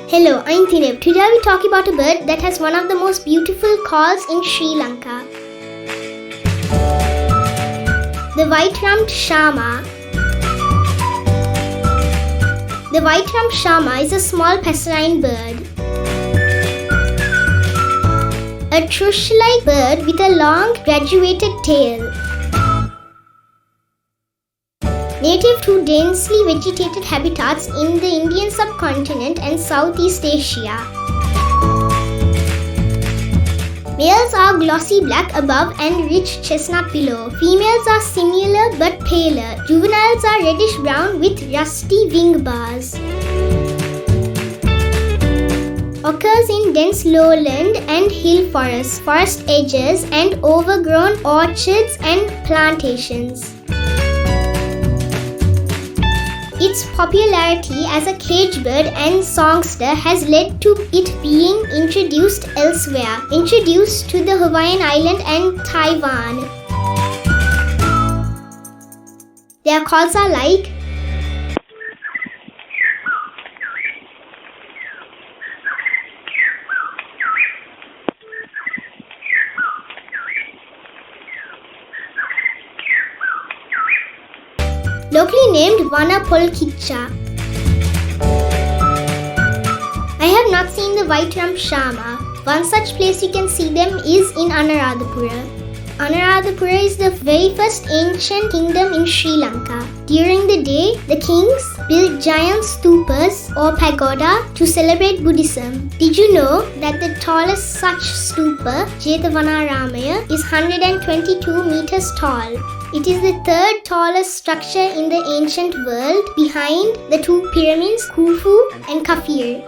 Hello, I'm Thinev. Today we talk about a bird that has one of the most beautiful calls in Sri Lanka. The white-rumped shama. The white-rumped shama is a small passerine bird. A thrushlike bird with a long, graduated tail. Native to densely vegetated habitats in the Indian subcontinent and Southeast Asia. Males are glossy black above and rich chestnut below. Females are similar but paler. Juveniles are reddish brown with rusty wing bars. Occurs in dense lowland and hill forests, forest edges, and overgrown orchards and plantations. Its popularity as a cage bird and songster has led to it being introduced elsewhere, introduced to the Hawaiian Islands and Taiwan. Their calls are like locally named Wana Polkichcha. I have not seen the white-rumped shama. One such place you can see them is in Anuradhapura. Anuradhapura is the very first ancient kingdom in Sri Lanka. During the day, the kings built giant stupas or pagoda to celebrate Buddhism. Did you know that the tallest such stupa, Jetavanaramaya, is 122 meters tall? It is the third tallest structure in the ancient world behind the two pyramids Khufu and Kafir.